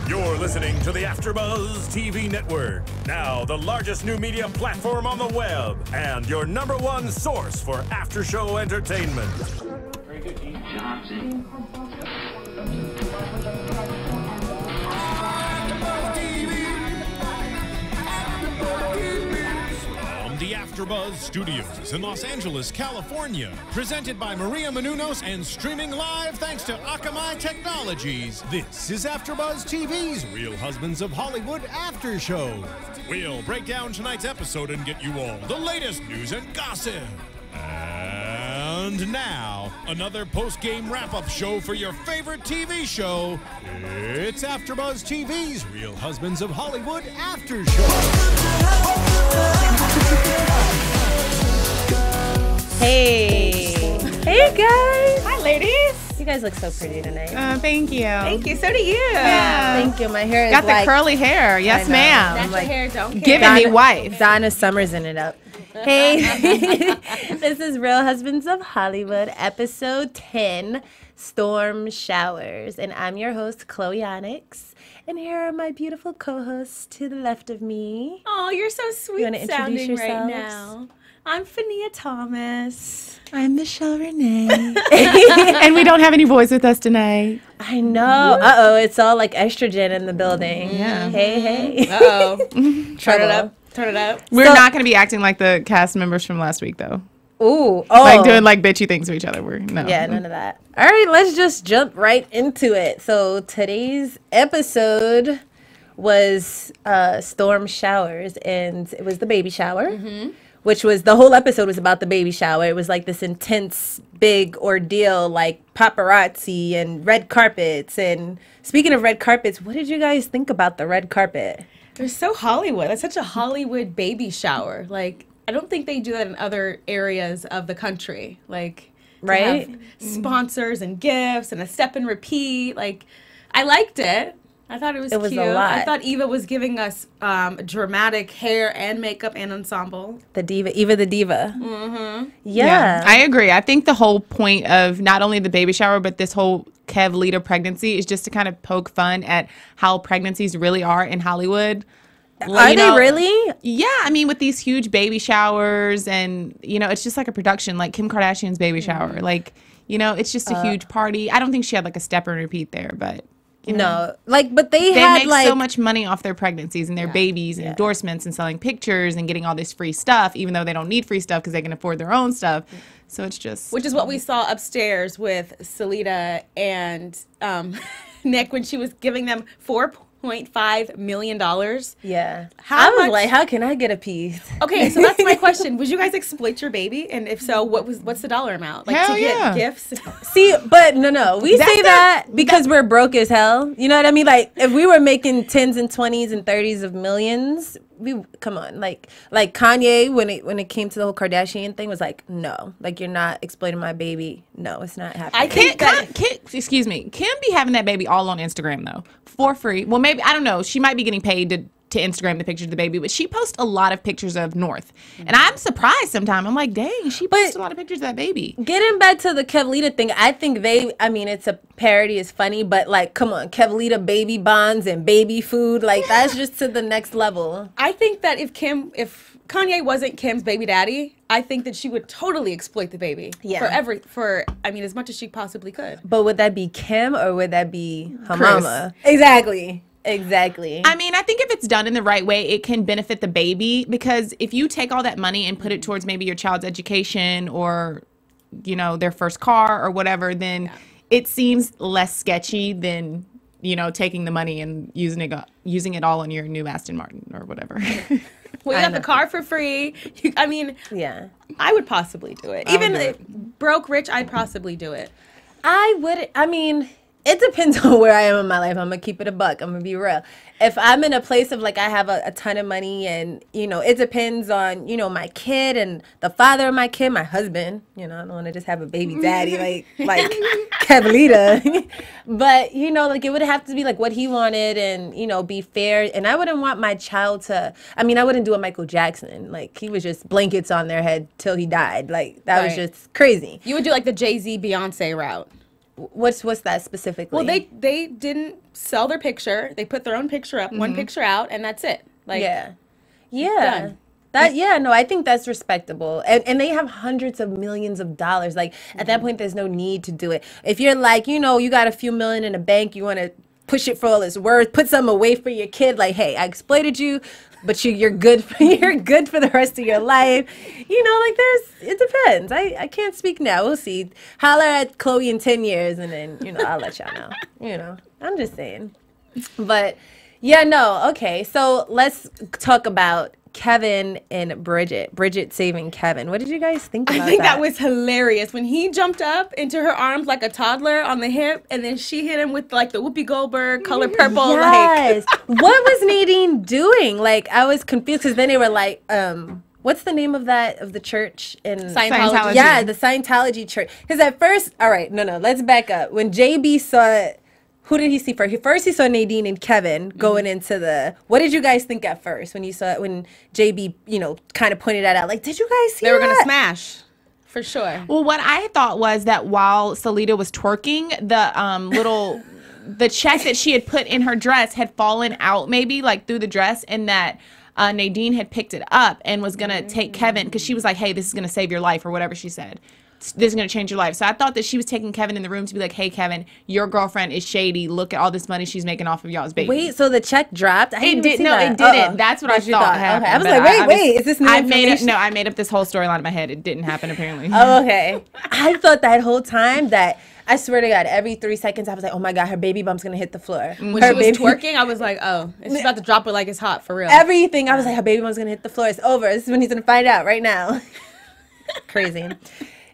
You're listening to the AfterBuzz TV network. Now, the largest new media platform on the web and your #1 source for after-show entertainment. Very good, Dean. From the AfterBuzz Studios in Los Angeles, California, presented by Maria Menounos and streaming live thanks to Akamai Technologies. This is AfterBuzz TV's Real Husbands of Hollywood After Show. We'll break down tonight's episode and get you all the latest news and gossip. And now, another post-game wrap-up show for your favorite TV show. It's AfterBuzz TV's Real Husbands of Hollywood After Show. Hey. Hey, guys. Hi, ladies. You guys look so pretty tonight. Thank you. Thank you. So do you. Yeah. Thank you. My hair is got like, the curly hair. Yes, ma'am. Natural hair, don't care. Giving me wife. Donna Summers in it up. Hey, this is Real Husbands of Hollywood, episode 10, Storm Showers. And I'm your host, Chloe Onyx. And here are my beautiful co-hosts to the left of me. Oh, you're so sweet sounding yourselves? right now. I'm Fahnia Thomas. I'm Michelle Renee. And we don't have any boys with us tonight. I know. Uh-oh, it's all like estrogen in the building. Yeah. Hey. Uh-oh. Turn it up. Turn it up. We're not going to be acting like the cast members from last week, though. Ooh. Oh. Like doing like bitchy things to each other. Yeah, none of that. All right, let's just jump right into it. So today's episode was Storm Showers, and it was the baby shower. Mm-hmm. Which was, the whole episode was about the baby shower. It was like this intense, big ordeal, like paparazzi and red carpets. And speaking of red carpets, what did you guys think about the red carpet? They're so Hollywood. It's such a Hollywood baby shower. Like, I don't think they do that in other areas of the country. Like, right? Have sponsors and gifts and a step and repeat. Like, I liked it. I thought it was cute. A lot. I thought Eva was giving us dramatic hair and makeup and ensemble. The diva, Eva the diva. Mm-hmm. Yeah. I agree. I think the whole point of not only the baby shower, but this whole Kev-Lita pregnancy is just to kind of poke fun at how pregnancies really are in Hollywood. Are they really? Yeah, I mean, with these huge baby showers and, it's just like a production, like Kim Kardashian's baby shower. Like, it's just a huge party. I don't think she had like a step and repeat there, but... No, but they make like so much money off their pregnancies and their babies and endorsements and selling pictures and getting all this free stuff, even though they don't need free stuff because they can afford their own stuff. So it's just... Which is what we saw upstairs with Selita and Nick when she was giving them $4.5 million. Yeah. I was like, how can I get a piece? Okay, so that's my question. Would you guys exploit your baby? And if so, what's the dollar amount? Like hell to get gifts? See, but no. We say that because we're broke as hell. You know what I mean? Like, if we were making 10s and 20s and 30s of millions, come on. Like Kanye, when it came to the whole Kardashian thing, was like, no. Like, you're not exploiting my baby. No, it's not happening. I think excuse me, Kim be having that baby all on Instagram, though, for free. Well, maybe, I don't know. She might be getting paid to Instagram the pictures of the baby, but she posts a lot of pictures of North. And I'm surprised sometimes. I'm like, dang, she posts a lot of pictures of that baby. Getting back to the Kev-Lita thing, I think it's a parody, it's funny, but like, come on, Kev-Lita baby bonds and baby food, like that's just to the next level. I think that if Kanye wasn't Kim's baby daddy, I think that she would totally exploit the baby. Yeah. As much as she possibly could. But would that be Kim or would that be her Chris. mama? Exactly. I mean, I think if it's done in the right way, it can benefit the baby, because if you take all that money and put it towards maybe your child's education or, their first car or whatever, then it seems less sketchy than, taking the money and using it all on your new Aston Martin or whatever. Well, you got the car for free. yeah. I would possibly do it. Even broke, rich, I'd possibly do it. It depends on where I am in my life. I'm going to keep it a buck. I'm going to be real. If I'm in a place of like I have a ton of money and, it depends on, my kid and the father of my kid, my husband. I don't want to just have a baby daddy like Kev-Lita. But, it would have to be like what he wanted and, be fair. And I wouldn't want my child to, I wouldn't do a Michael Jackson. Like, he was just blankets on their head till he died. Like, that was just crazy. You would do like the Jay-Z Beyonce route. What's that specifically? Well, they didn't sell their picture. They put their own picture up, one picture out, and that's it. Like, yeah. done. No, I think that's respectable. And they have hundreds of millions of dollars. Like, at that point, there's no need to do it. If you're like, you know, you got a few million in a bank, you want to push it for all it's worth, put some away for your kid. Like, hey, I exploited you, but you're good for the rest of your life. You know, like it depends. I can't speak now. We'll see. Holler at Chloe in 10 years and then, you know, I'll let y'all know. You know, I'm just saying. But yeah, no, okay. So let's talk about Kevin and Bridgette saving Kevin. What did you guys think about that? I think that was hilarious when he jumped up into her arms like a toddler on the hip, and then she hit him with like the Whoopi Goldberg color purple. Yes. What was Nadine doing? Like, I was confused because then they were like, what's the name of the church in Scientology? Yeah, the Scientology church. Because at first, all right, no, let's back up. When JB saw, who did he see first? First he saw Nadine and Kevin going into the. What did you guys think at first when you saw it? When JB, you know, kind of pointed that out? Like, did you guys see They were that? gonna smash. For sure. Well, what I thought was that while Selita was twerking, the check that she had put in her dress had fallen out, maybe like through the dress, and that Nadine had picked it up and was gonna take Kevin because she was like, "Hey, this is gonna save your life," or whatever she said. This is going to change your life. So I thought that she was taking Kevin in the room to be like, hey, Kevin, your girlfriend is shady. Look at all this money she's making off of y'all's baby. Wait, so the check dropped? It didn't. That's what I thought happened. Okay. I was like, wait, is this new information? I made up this whole storyline in my head. It didn't happen, apparently. Oh, okay. I thought that whole time that, I swear to God, every 3 seconds I was like, oh my God, her baby bump's going to hit the floor. When she was twerking, I was like, oh, she's about to drop it like it's hot, for real. Everything, I was like, her baby bump's going to hit the floor. It's over. This is when he's going to find out right now. Crazy.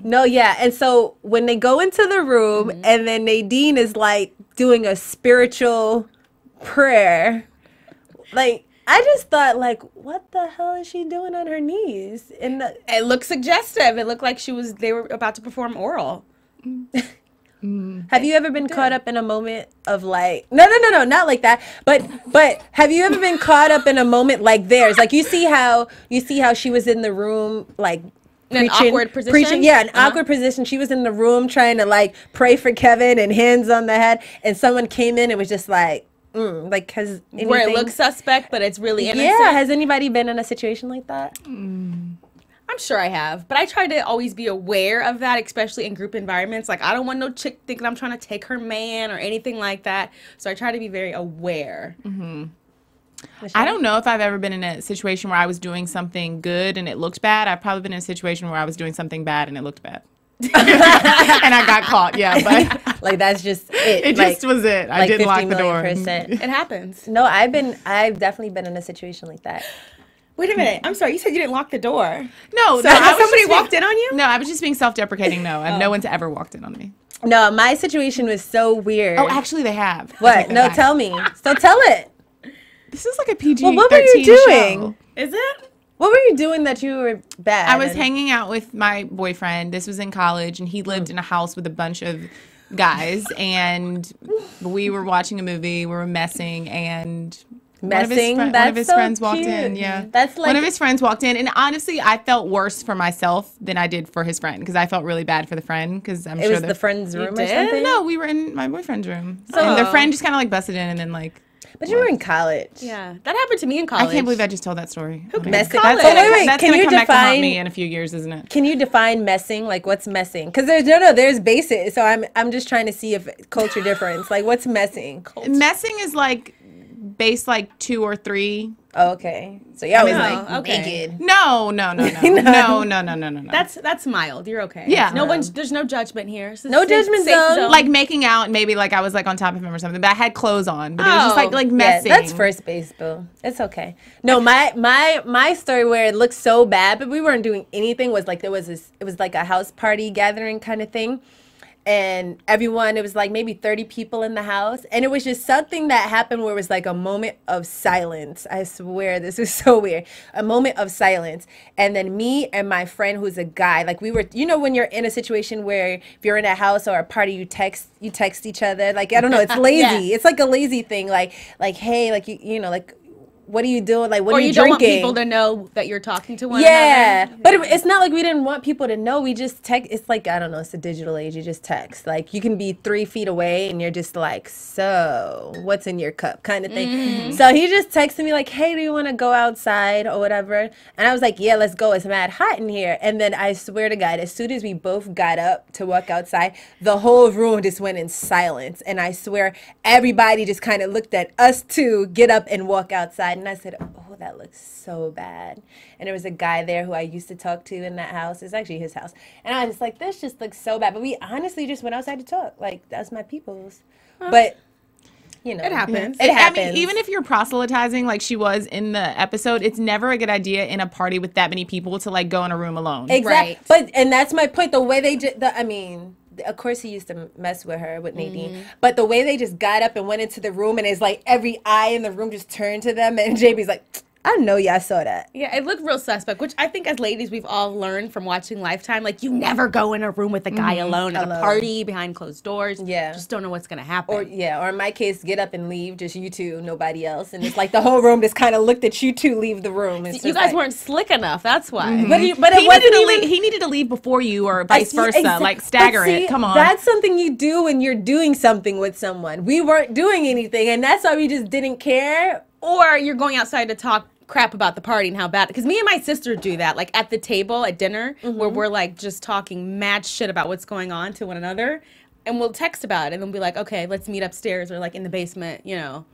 No, yeah. And so when they go into the room and then Nadine is like doing a spiritual prayer, like, I just thought, like, what the hell is she doing on her knees? It looked suggestive. It looked like they were about to perform oral. Have you ever been caught up in a moment of like, no, not like that. But have you ever been caught up in a moment like theirs? Like, you see how she was in the room, like, in an awkward position? Yeah, an awkward position. She was in the room trying to like pray for Kevin and hands on the head, and someone came in and was just like, like, has anything, where it looks suspect, but it's really innocent. Yeah, has anybody been in a situation like that? I'm sure I have, but I try to always be aware of that, especially in group environments. Like, I don't want no chick thinking I'm trying to take her man or anything like that. So I try to be very aware. I don't know if I've ever been in a situation where I was doing something good and it looked bad. I've probably been in a situation where I was doing something bad and it looked bad. And I got caught, yeah. But like, that's just it. It just was it. I didn't lock the door. It happens. No, I've definitely been in a situation like that. Wait a minute. I'm sorry. You said you didn't lock the door. No, somebody walked in on you? No, I was just being self-deprecating. No, no one's ever walked in on me. No, my situation was so weird. Oh, actually, they have. What? No, tell me. So tell it. This is like a PG-13 Well, what were you doing? show. Is it? What were you doing that you were bad? I was hanging out with my boyfriend. This was in college, and he lived in a house with a bunch of guys, and we were watching a movie. We were messing, and one of his friends walked in. Yeah, that's like, one of his friends walked in, and honestly, I felt worse for myself than I did for his friend because I felt really bad for the friend because I'm sure it was the friend's room or something. No, we were in my boyfriend's room, and the friend just kind of like busted in, and then like. But you were in college. Yeah, that happened to me in college. I can't believe I just told that story. Messing. That's Can you come back to haunt define me in a few years, isn't it? Can you define messing? Like, what's messing? Because there's bases. So I'm just trying to see if culture difference. Like, what's messing? Messing is like base like 2 or 3. Oh, okay. So yeah, I was like naked. No. That's mild. You're okay. Yeah. There's no judgment here. No judgment zone. Like making out, maybe like I was like on top of him or something, but I had clothes on. But it was just like messing. Yeah, that's first base, Bill. It's okay. No, my story where it looked so bad, but we weren't doing anything was like it was like a house party gathering kind of thing. And everyone, it was like maybe 30 people in the house. And it was just something that happened where it was like a moment of silence. I swear, this is so weird. A moment of silence. And then me and my friend, who's a guy, like we were, you know, when you're in a situation where if you're in a house or a party, you text each other. Like, I don't know, it's lazy. Yeah. It's like a lazy thing. Like, hey, like, you know, like, what are you doing? Like, what or are you you don't want drinking? people to know that you're talking to one Yeah, another. but it's not like we didn't want people to know. We just text. It's like, I don't know. It's a digital age. You just text. Like, you can be 3 feet away and you're just like, so what's in your cup, kind of thing. Mm-hmm. So he just texted me like, hey, do you want to go outside or whatever? And I was like, yeah, let's go. It's mad hot in here. And then I swear to God, as soon as we both got up to walk outside, the whole room just went in silence. And I swear everybody just kind of looked at us two get up and walk outside. And I said, oh, that looks so bad. And there was a guy there who I used to talk to in that house. It's actually his house. And I was just like, this just looks so bad. But we honestly just went outside to talk. Like, that's my people's. But, you know. It happens. It happens. I mean, even if you're proselytizing like she was in the episode, it's never a good idea in a party with that many people to like go in a room alone. Exactly. Right. But, and that's my point. The way they I mean, of course he used to mess with her, with Nadine. But the way they just got up and went into the room and it's like every eye in the room just turned to them. And JB's like, I know y'all saw that. Yeah, it looked real suspect, which I think as ladies we've all learned from watching Lifetime. Like, you never go in a room with a guy alone at a party behind closed doors. Yeah. Just don't know what's going to happen. Or in my case, get up and leave, just you two, nobody else. And it's like the whole room just kind of looked at you two leave the room. It's you just guys like, weren't slick enough, that's why. But it He wasn't needed, to even... leave, he needed to leave before you or vice versa. Exact- Like, stagger but see, it. Come on. That's something you do when you're doing something with someone. We weren't doing anything, and that's why we just didn't care. Or you're going outside to talk crap about the party and how bad, because me and my sister do that, like at the table at dinner, where we're like just talking mad shit about what's going on to one another, and we'll text about it and then be like, okay, let's meet upstairs or like in the basement, you know,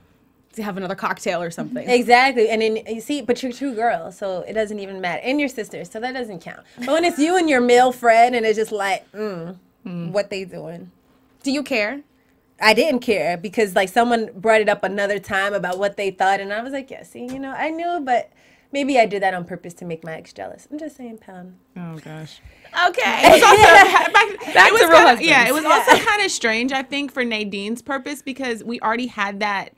to have another cocktail or something. Exactly. And then you see, but you're two girls, so it doesn't even matter. And your sisters, so that doesn't count. But when it's you and your male friend and it's just like, what they doing? Do you care? I didn't care because like someone brought it up another time about what they thought, and I was like, yeah, see, you know, I knew, but maybe I did that on purpose to make my ex jealous. I'm just saying, Pound. Oh, gosh. Okay. It was also, Back to real husbands. Yeah, it was also kind of strange, I think, for Nadine's purpose because we already had that,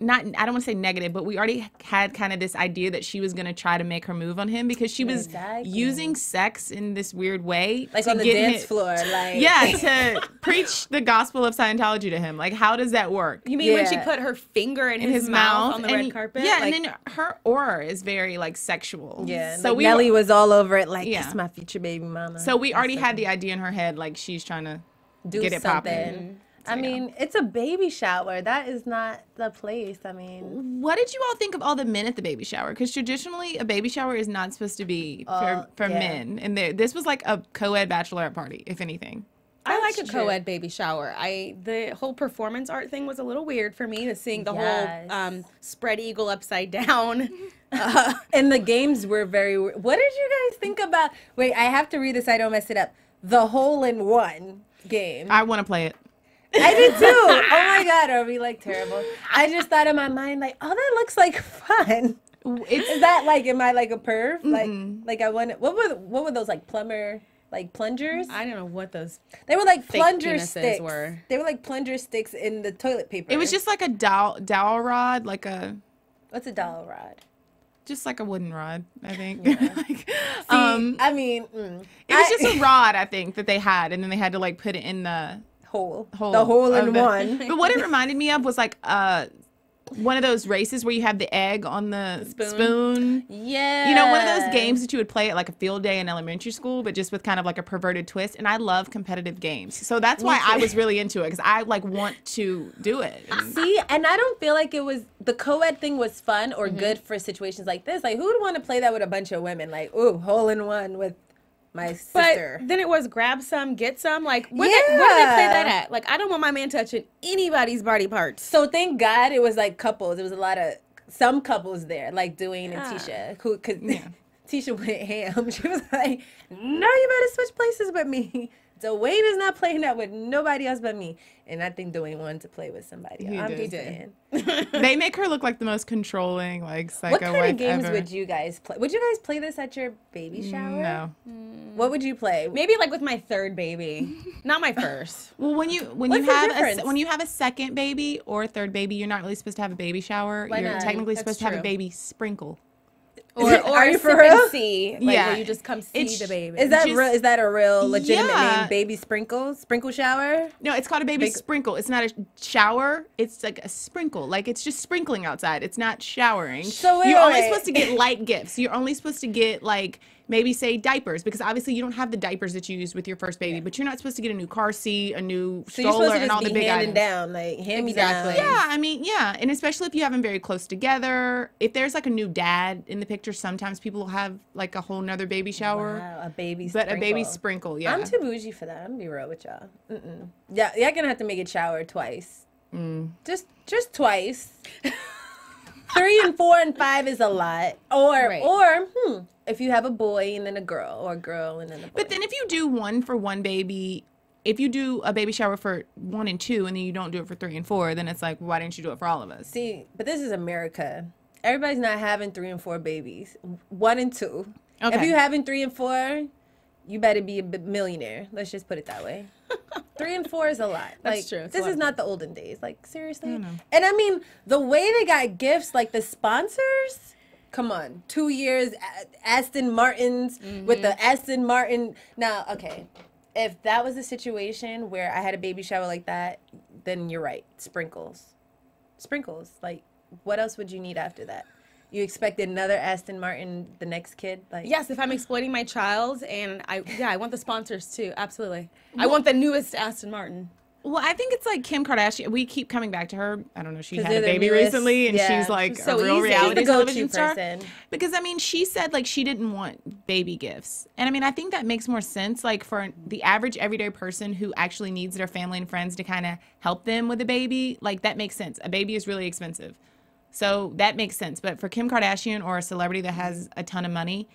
I don't want to say negative, but we already had kind of this idea that she was going to try to make her move on him because she was using sex in this weird way. Like to on the get dance floor. Like. Yeah, to preach the gospel of Scientology to him. Like, how does that work? You mean when she put her finger in his mouth on the red carpet? Yeah, like, and then her aura is very, like, sexual. Yeah, so like Nelly was all over it, like, Yeah. this is my future baby mama. So we already had the idea in her head, like, she's trying to do get it something. popping. I mean, it's a baby shower. That is not the place. I mean, What did you all think of all the men at the baby shower? Because traditionally, a baby shower is not supposed to be for men. And this was like a co-ed bachelorette party, if anything. I like a co-ed baby shower. The whole performance art thing was a little weird for me, to seeing the whole spread eagle upside down. and the games were very weird. What did you guys think about? Wait, I have to read this. I don't mess it up. The hole-in-one game. I want to play it. I did too. Oh my God, are we like terrible? I just thought in my mind, like, oh, that looks like fun. Is that like, am I like a perv? Like I want. What were those like plumber? Like plungers? I don't know what those. They were like fake plunger penises sticks. were. They were like plunger sticks in the toilet paper. It was just like a dowel rod, like a... What's a dowel rod? Just like a wooden rod, I think. I mean, it was just a rod, I think, that they had, and then they had to like put it in the hole. The hole in of it. one. But what it reminded me of was like one of those races where you have the egg on the spoon. Yeah. You know, one of those games that you would play at like a field day in elementary school, but just with kind of like a perverted twist. And I love competitive games. So that's why I was really into it, because I like want to do it. See, and I don't feel like it was, the co-ed thing was fun or good for situations like this. Like, who would want to play that with a bunch of women? Like, ooh, hole in one with my sister. But then it was grab some, get some. Like, where did they play that at? Like, I don't want my man touching anybody's body parts. So thank God it was like couples. It was a lot of, some couples there, like Dwayne and Tisha. Who could, Tisha went ham. She was like, no, you better switch places with me. Dwayne is not playing that with nobody else but me. And I think Dwayne wanted to play with somebody else. He did. They make her look like the most controlling, like, psycho What kind wife of games ever. would you guys play? Would you guys play this at your baby shower? No. What would you play? Maybe like with my third baby, not my first. Well, when you have a second baby or a third baby, you're not really supposed to have a baby shower. Why You're not? technically That's supposed to have a true. baby sprinkle. Or Are you for sip real? and see, like, Yeah. where you just come see the baby. Is that Just- real? Is that a real legitimate Yeah. name? Baby sprinkle shower? No, it's called a baby sprinkle. It's not a shower. It's like a sprinkle. Like it's just sprinkling outside. It's not showering. So wait, you're only wait. supposed to get light gifts. You're only supposed to get like maybe say diapers because obviously you don't have the diapers that you used with your first baby. But you're not supposed to get a new car seat, a new So you're stroller, supposed to and all just the be big handing items. down, like hand me Exactly. down. Yeah, I mean, yeah, and especially if you have them very close together. If there's like a new dad in the picture, sometimes people will have like a whole nother baby shower. Wow, a baby But sprinkle. a baby sprinkle, yeah. I'm too bougie for that. I'm gonna be real with y'all. Yeah, you're gonna have to make it shower twice. Just twice. 3 and 4 and 5 is a lot. Or if you have a boy and then a girl, or a girl and then a boy. But then if you do one for one baby, if you do a baby shower for 1 and 2 and then you don't do it for 3 and 4, then it's like, why didn't you do it for all of us? See, but this is America. Everybody's not having 3 and 4 babies. 1 and 2. If Okay. you having 3 and 4, you better be a millionaire. Let's just put it that way. 3 and 4 is a lot. That's like, true. It's a This lot is of not the olden days. Like, seriously. And I mean, the way they got gifts, like the sponsors. Come on, 2 years Aston Martins with the Aston Martin. Now, okay, if that was a situation where I had a baby shower like that, then you're right. Sprinkles. Like, what else would you need after that? You expect another Aston Martin, the next kid? Like, Yes, if I'm exploiting my child, and I want the sponsors too. Absolutely, I want the newest Aston Martin. Well, I think it's like Kim Kardashian. We keep coming back to her. I don't know. She 'Cause had they're a the baby newest- recently, and yeah. she's like She's so a real easy. reality She's the go-to television star. person. Because I mean, she said like she didn't want baby gifts, and I mean, I think that makes more sense. Like for the average everyday person who actually needs their family and friends to kind of help them with a baby, like that makes sense. A baby is really expensive, so that makes sense. But for Kim Kardashian or a celebrity that has a ton of money,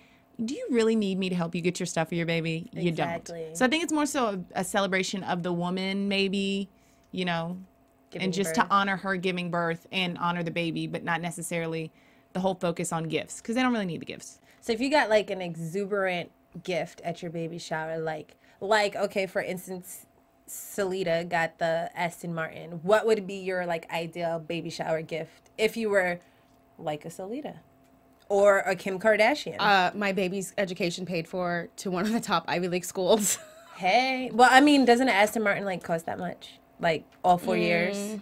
do you really need me to help you get your stuff for your baby? You Exactly. don't. So I think it's more so a celebration of the woman, maybe, you know, Giving and just birth. to honor her giving birth and honor the baby, but not necessarily the whole focus on gifts because they don't really need the gifts. So if you got like an exuberant gift at your baby shower, like okay, for instance, Selita got the Aston Martin. What would be your like ideal baby shower gift if you were like a Selita or a Kim Kardashian? My baby's education paid for to one of the top Ivy League schools. Hey, well, I mean, doesn't an Aston Martin like cost that much? Like all 4 years?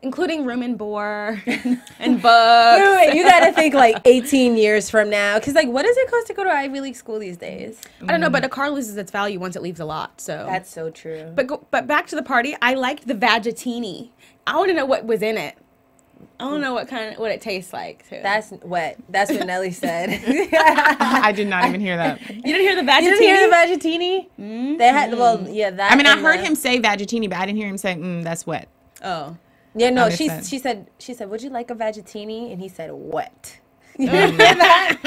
Including room and board and books. Wait, you gotta think like 18 years from now, because like, what does it cost to go to Ivy League school these days? I don't know, but a car loses its value once it leaves a lot. So That's so true. But back to the party. I liked the Vagittini. I want to know what was in it. I don't know what it tastes like too. That's what Nelly said. I did not even hear that. You didn't hear the Vagittini? You didn't hear the Vagittini? They had, well, yeah, that. I mean, I and heard the- him say Vagittini, but I didn't hear him say, that's wet. Oh. Yeah, no, missed she that. said, would you like a Vagittini? And he said, what? You heard that?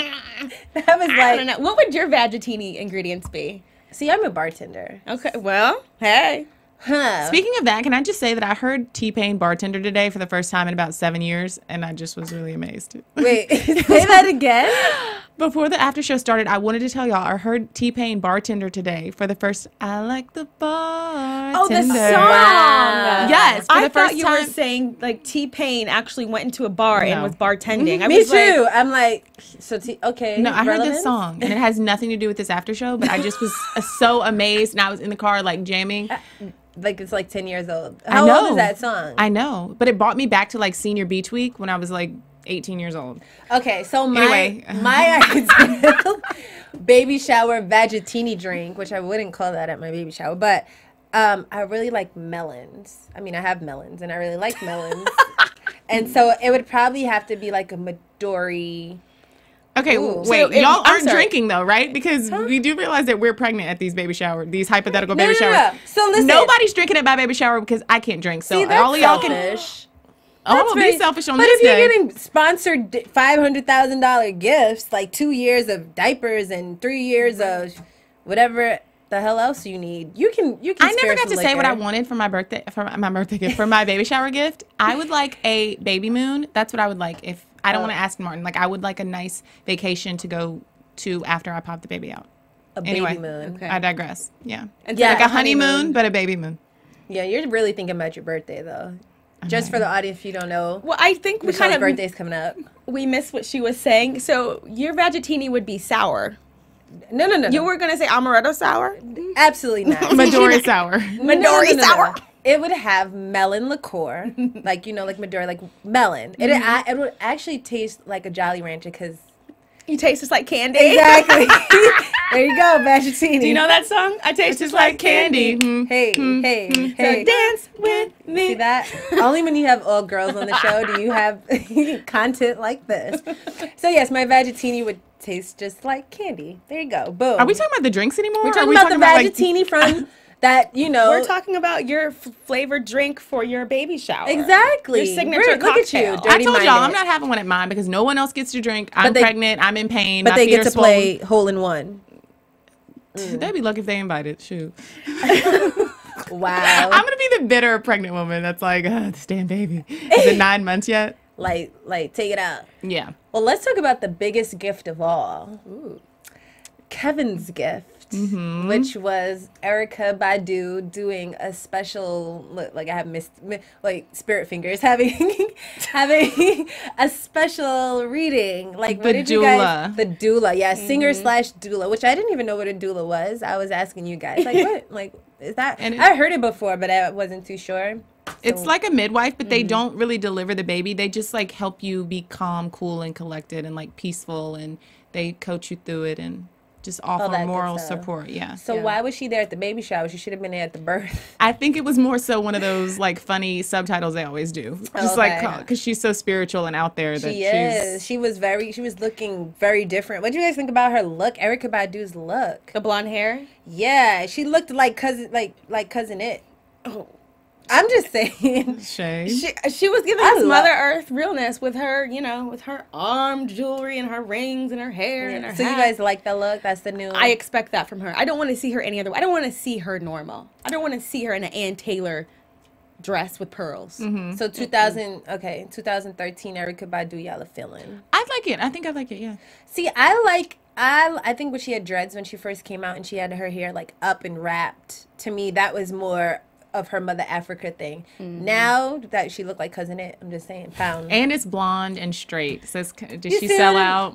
That was I don't like, know. What would your Vagittini ingredients be? see, I'm a bartender. Okay. Well, hey. Huh. Speaking of that, can I just say that I heard T-Pain bartender today for the first time in about 7 years, and I just was really amazed. Wait, say that again? Before the after show started, I wanted to tell y'all I heard T-Pain bartender today for the first. I like the bartender. Oh, the song. Wow. Yes, for I the first thought you time. were saying like T-Pain actually went into a bar and No. was bartending. I Me was like, too. I'm like, so, okay. No, I heard relevance? this song, and it has nothing to do with this after show, but I just was so amazed, and I was in the car like jamming. Like, it's like 10 years old. I How know. old is that song? I know, but it brought me back to like senior beach week when I was like 18 years old. Okay, so Anyway. my ideal baby shower Vagittini drink, which I wouldn't call that at my baby shower, but I really like melons. I mean, I have melons, and I really like melons. And so it would probably have to be like a Midori. Okay, Ooh. wait, So, y'all I'm aren't sorry. drinking though, right? Because we do realize that we're pregnant at these baby shower, these hypothetical No, baby no, no, showers. no. So listen. Nobody's drinking at my baby shower because I can't drink. So See, that's all of y'all can. selfish. I'm That's gonna very- be selfish on but this if you're day. getting sponsored $500,000 gifts, like 2 years of diapers and 3 years of whatever the hell else you need, you can. I never spare got to some say what I liquor. wanted for my birthday gift, for my baby shower gift. I would like a baby moon. That's what I would like if I don't want to Aston Martin. Like I would like a nice vacation to go to after I pop the baby out. A Anyway, baby moon. Okay. I digress. Yeah. And Yeah, Like a honeymoon, but a baby moon. Yeah, you're really thinking about your birthday though. Just for the audience, if you don't know. Well, I think we Michelle's kind of birthday's coming up. we missed what she was saying. So your veggietini would be sour. No. You were gonna say amaretto sour? Absolutely not. Midori sour. Midori sour. It would have melon liqueur, like Midori, like melon. It would actually taste like a Jolly Rancher because. You taste just like candy. Exactly. There you go, veggietini. Do you know that song? I taste just like candy. Hey. So dance with me. See that? Only when you have all girls on the show do you have content like this. So yes, my veggietini would taste just like candy. There you go. Boom. Are we talking about the drinks anymore? We're Or talking are we about the like- veggietini from that, We're talking about your flavored drink for your baby shower. Exactly. Your signature Look at you, cocktail. dirty I told y'all minded. I'm not having one at mine because no one else gets to drink. I'm they- pregnant. I'm in pain. But my they feet get are to swollen. play hole in one. They'd be lucky if they invited. Shoot. Wow. I'm gonna be the bitter pregnant woman that's like, this damn baby. Is it 9 months yet? like take it out. Yeah. Well, let's talk about the biggest gift of all. Ooh. Kevin's gift, which was Erykah Badu doing a special look. Like I have spirit fingers having a special reading. Like The what did you guys? doula. The doula, yeah, singer / doula, which I didn't even know what a doula was. I was asking you guys, like what, like is that? And I heard it before, but I wasn't too sure. It's like a midwife, but they don't really deliver the baby. They just like help you be calm, cool, and collected, and like peaceful, and they coach you through it and just that offer good moral stuff. support. Yeah. So why was she there at the baby shower? She should have been there at the birth. I think it was more so one of those like funny subtitles they always do, just Okay. like because she's so spiritual and out there that She is. She was looking very different. What do you guys think about her look? Erykah Badu's look. The blonde hair. Yeah, she looked like cousin It. Oh. I'm just saying. Shay. She was giving I us love- Mother Earth realness with her, with her arm jewelry and her rings and her hair and her So you hat. guys like that look? That's the new. I expect that from her. I don't want to see her any other way. I don't want to see her normal. I don't want to see her in an Ann Taylor dress with pearls. So 2013 Erykah Badu, y'all are feeling. I like it. I think I like it. Yeah. See, I think when she had dreads when she first came out and she had her hair like up and wrapped, to me that was more of her Mother Africa thing. Now that she looked like Cousin It, I'm just saying, pound. And it's blonde and straight. So did You she see sell what out?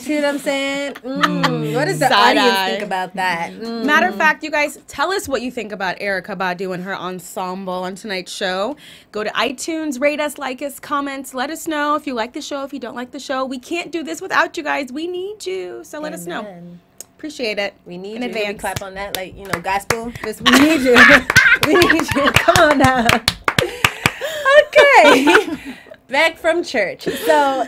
See what I'm saying? What does the Side audience eye. think about that? Matter of fact, you guys, tell us what you think about Erykah Badu and her ensemble on tonight's show. Go to iTunes, rate us, like us, comments. Let us know if you like the show, if you don't like the show. We can't do this without you guys. We need you. So let us know. Amen. Appreciate it. We need in you. advance. We clap on that, like, gospel. Just, we need you. We need you. Come on now. Okay. Back from church. So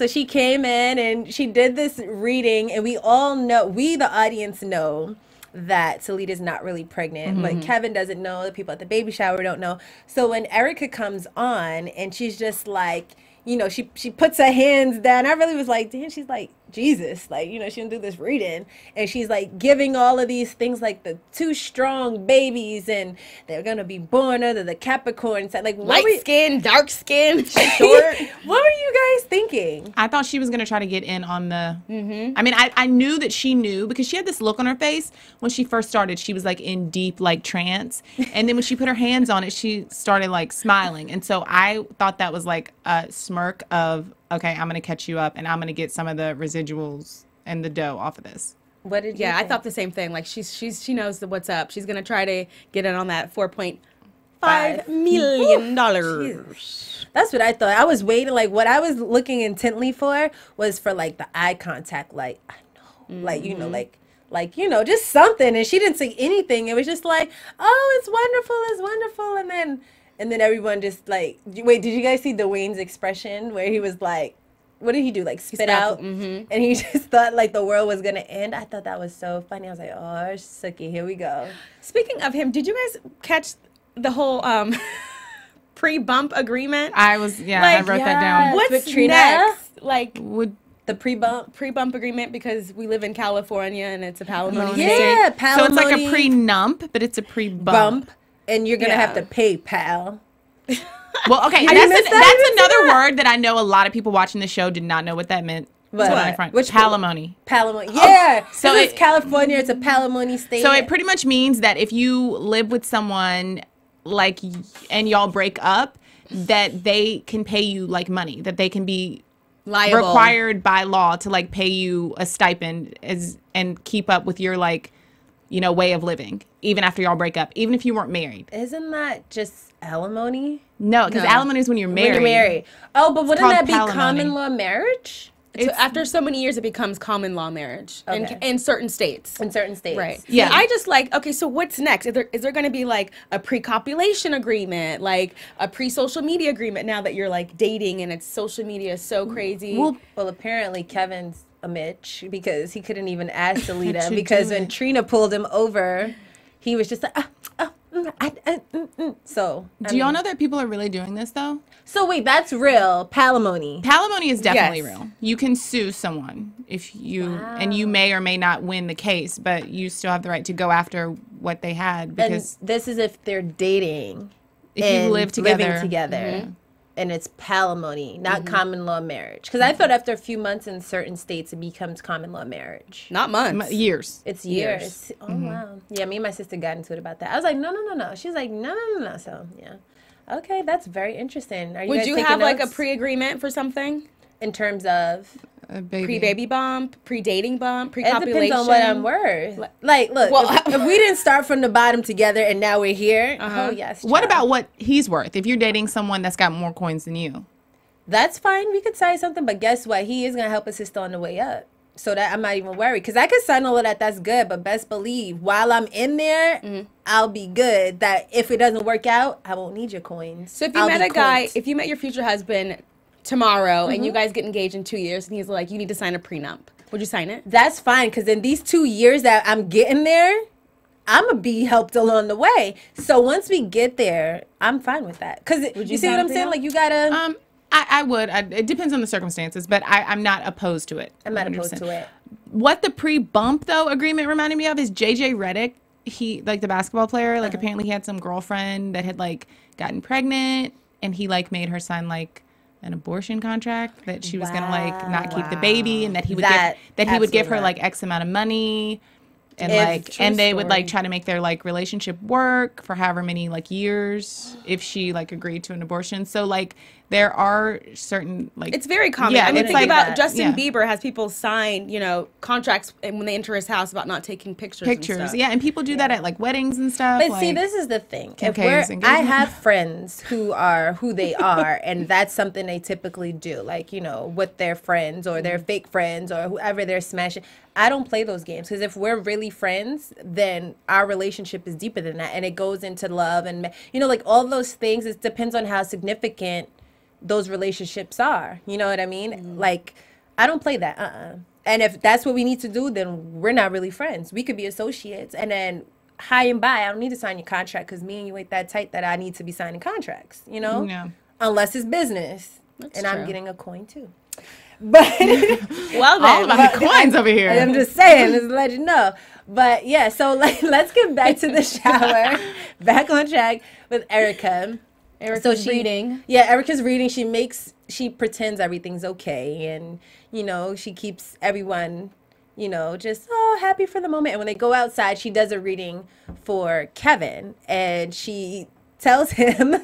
she came in and she did this reading, and we all know, we the audience know that Selita's not really pregnant, but Kevin doesn't know. The people at the baby shower don't know. So when Erykah comes on and she's just like, she puts her hands down. I really was like, damn, she's like Jesus. Like, she didn't do this reading. And she's like giving all of these things like the 2 strong babies and they're going to be born under the Capricorn side. Like, Light skin, dark skin, short. what were you guys thinking? I thought she was going to try to get in on the... I mean, I knew that she knew because she had this look on her face when she first started. She was like in deep like trance. And then when she put her hands on it, she started like smiling. And so I thought that was like a smirk of, okay, I'm going to catch you up and I'm going to get some of the residuals and the dough off of this. What did you Yeah, I think? thought the same thing. Like she knows what's up. She's gonna try to get in on that $4.5 $5 million. That's what I thought. I was waiting. Like, what I was looking intently for was for like the eye contact. Like, I know, like, just something. And she didn't say anything. It was just like, oh, it's wonderful, and then everyone just like, wait, did you guys see Dwayne's expression where he was like, what did he do? Like spit out? And he just thought like the world was gonna end. I thought that was so funny. I was like, oh, Sookie, here we go. Speaking of him, did you guys catch the whole pre-bump agreement? I wrote that down. With What's Trina? next? Like Would The pre-bump agreement because we live in California and it's a palimony state. Yeah, so it's like a palimony pre-nump, but it's a pre-bump. bump, and you're gonna Yeah. have to pay, pal. Well, okay, You missed that? that's You missed another that? word that I know a lot of people watching the show did not know what that meant. What? Hold on, front. Which- Palimony. Palimony. Yeah. So So it's it- California. It's a palimony state. So it pretty much means that if you live with someone like, and y'all break up, that they can pay you like money, that they can be liable, required by law to like pay you a stipend and keep up with your like, you know, way of living, even after y'all break up, even if you weren't married. Isn't that just alimony? No, because alimony is when you're married. When you're married. Oh, but wouldn't that be palimony. common law marriage? So after so many years, it becomes common law marriage in certain states. In certain states. Right. Yeah. See, I just like, okay, so what's next? Is there going to be like a pre-copulation agreement, like a pre-social media agreement now that you're like dating and it's social media is so crazy? Well, apparently Kevin's a Mitch because he couldn't even ask Selita because when Trina pulled him over, he was just like, So, Do y'all know that people are really doing this though? So wait, that's real palimony. Palimony is definitely Yes. real. You can sue someone if you, and you may or may not win the case, but you still have the right to go after what they had because And this is if they're dating. if you and live together. living together. And it's palimony, not common law marriage. Because I thought after a few months in certain states, it becomes common law marriage. Not months. Years. It's years. Oh, wow. Yeah, me and my sister got into it about that. I was like, no. She's like, no. So, yeah. Okay, that's very interesting. Are you Would guys you taking have like a notes pre-agreement for something? in terms of? Pre-baby bump, pre-dating bump, It pre-copulation? depends on what I'm worth. Like, look, Well, if we didn't start from the bottom together and now we're here, oh, yes. What child. about what he's worth? If you're dating someone that's got more coins than you. That's fine. We could say something, but guess what? He is going to help us sister on the way up. So that I'm not even worried. Because I could sign all of that. That's good. But best believe, while I'm in there, I'll be good. That if it doesn't work out, I won't need your coins. So if you met a guy, if you met your future husband tomorrow and you guys get engaged in 2 years and he's like, you need to sign a prenup, would you sign it? That's fine. Because in these 2 years that I'm getting there, I'm going to be helped along the way. So once we get there, I'm fine with that. Because you see what I'm saying? Like, you got to... I would. It depends on the circumstances, but I'm not opposed to it. I'm not opposed to it. What the pre-bump, though, agreement reminded me of is JJ Redick. He, like, the basketball player, like, apparently he had some girlfriend that had, like, gotten pregnant, and he, like, made her sign, like, an abortion contract that she was going to, like, not keep the baby, and that he would give her, like, X amount of money. And they would like try to make their like relationship work for however many like years if she like agreed to an abortion. So like there are certain like It's very common. Yeah, I mean, it's think like about that. Justin Yeah. Bieber has people sign, contracts when they enter his house about not taking pictures. And stuff. yeah, and people do that at like weddings and stuff. But like, see, this is the thing. If Okay, we're, it's I engagement. have friends who are who they are, and that's something they typically do, like, with their friends or their fake friends or whoever they're smashing. I don't play those games because if we're really friends, then our relationship is deeper than that. And it goes into love and, like all those things. It depends on how significant those relationships are. You know what I mean? Like, I don't play that. And if that's what we need to do, then we're not really friends. We could be associates. And then high and by, I don't need to sign your contract because me and you ain't that tight that I need to be signing contracts, Yeah. Unless it's business. And I'm true. getting a coin too. But Well, All then. about the coins over here. I'm just saying, just to let you know. But yeah, so let's get back to the shower. Back on track with Erykah. Erykah's reading. Yeah, Erykah's reading. She pretends everything's okay, and she keeps everyone, just happy for the moment. And when they go outside, she does a reading for Kevin, and she tells him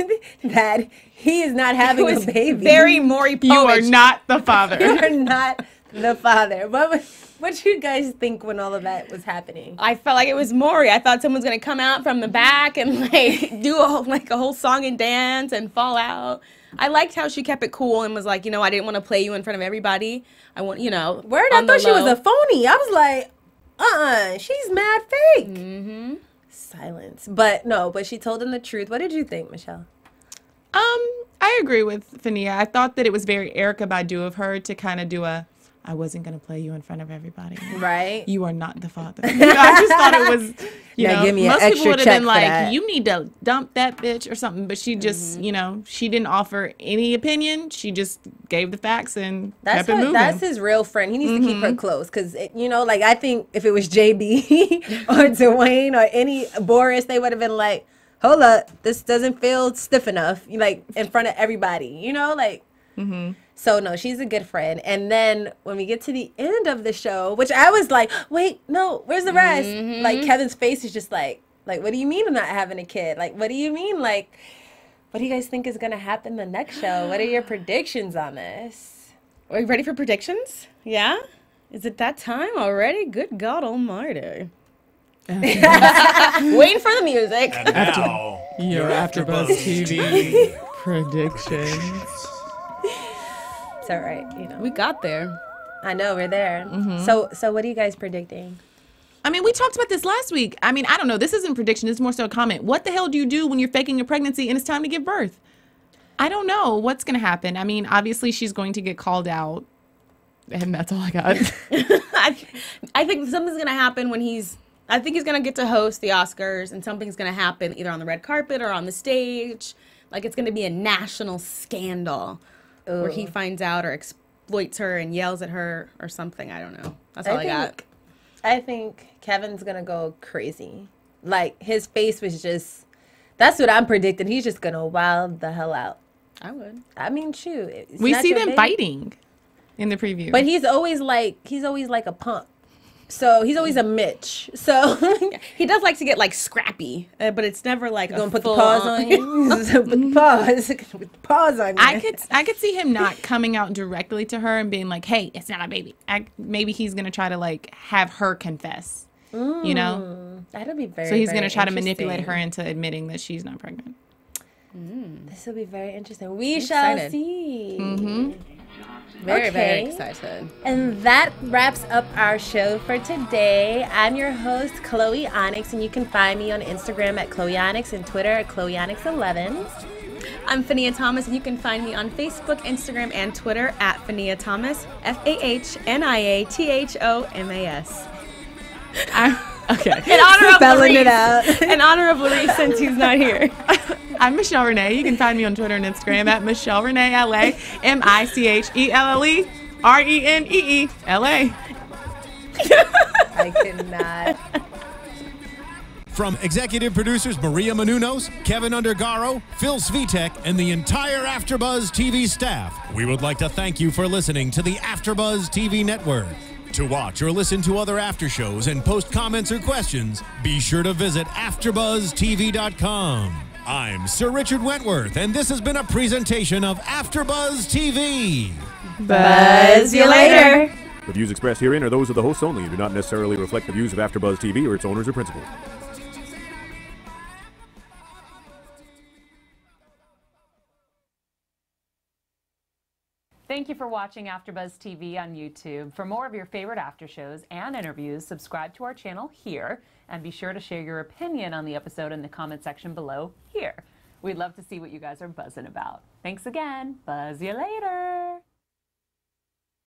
that he is not having a baby. Very Maury Povich. You are not the father. You are not the father. What you guys think when all of that was happening? I felt like it was Maury. I thought someone was gonna come out from the back and like do a whole song and dance and fall out. I liked how she kept it cool and was like, I didn't want to play you in front of everybody. I want, Word, I thought she was a phony. I was like, she's mad fake. Mm-hmm. Silence. But she told him the truth. What did you think, Michelle? I agree with Fahnia. I thought that it was very Erykah Badu of her to kind of do I wasn't going to play you in front of everybody. Right. You are not the father. I just thought it was, Give me an most extra people would have check been for like, that. you need to dump that bitch or something. But she just, she didn't offer any opinion. She just gave the facts and kept it moving. That's his real friend. He needs to keep her close because, I think if it was JB or Dwayne or any Boris, they would have been like, hold up, this doesn't feel stiff enough, like in front of everybody, So no, she's a good friend. And then when we get to the end of the show, which I was like, wait, no, where's the rest? Like Kevin's face is just like, Like, what do you mean I'm not having a kid? Like, what do you mean? Like, what do you guys think is going to happen the next show? What are your predictions on this? Are you ready for predictions? Yeah? Is it that time already? Good God almighty. Waiting for the music. And now, Your AfterBuzz TV predictions. It's all right, you know. We got there. I know, we're there. So what are you guys predicting? I mean, we talked about this last week. I mean, I don't know. This isn't prediction. It's more so a comment. What the hell do you do when you're faking a pregnancy and it's time to give birth? I don't know what's going to happen. I mean, obviously she's going to get called out. And that's all I got. I think something's going to happen when I think he's going to get to host the Oscars, and something's going to happen either on the red carpet or on the stage. Like, it's going to be a national scandal where he finds out or exploits her and yells at her or something. I don't know. That's all I got. I think Kevin's going to go crazy. Like, his face was just, that's what I'm predicting. He's just going to wild the hell out. I would. I mean, shoot. It's We not see your them baby. fighting in the preview. But he's always like a punk. So he's always a Mitch. So He does like to get, like, scrappy, but it's never like gonna put the paws on you. Put the paws. Put the paws on you. I could see him not coming out directly to her and being like, "Hey, it's not a baby." Maybe he's gonna try to like have her confess. You know, That'll be very. so he's very gonna try to manipulate her interesting. into admitting that she's not pregnant. This will be very interesting. We I'm shall excited. see. Very, very Okay. excited. And that wraps up our show for today. I'm your host, Chloe Onyx, and you can find me on Instagram at Chloe Onyx and Twitter at Chloe Onyx11. I'm Fahnia Thomas, and you can find me on Facebook, Instagram, and Twitter at Fahnia Thomas, FAHNIATHOMAS. Okay. In honor of Spelling Larice. it out. In honor of Larice, since he's not here. I'm Michelle Renee. You can find me on Twitter and Instagram at Michelle Renee LA, MICHELLERENEE LA. I cannot. From executive producers Maria Menounos, Kevin Undergaro, Phil Svitek, and the entire AfterBuzz TV staff, we would like to thank you for listening to the AfterBuzz TV network. To watch or listen to other after shows and post comments or questions, be sure to visit AfterBuzzTV.com. I'm Sir Richard Wentworth, and this has been a presentation of AfterBuzz TV. Buzz you later. The views expressed herein are those of the hosts only and do not necessarily reflect the views of AfterBuzz TV or its owners or principals. Thank you for watching AfterBuzz TV on YouTube. For more of your favorite after shows and interviews, subscribe to our channel here, and be sure to share your opinion on the episode in the comment section below here. We'd love to see what you guys are buzzing about. Thanks again. Buzz you later.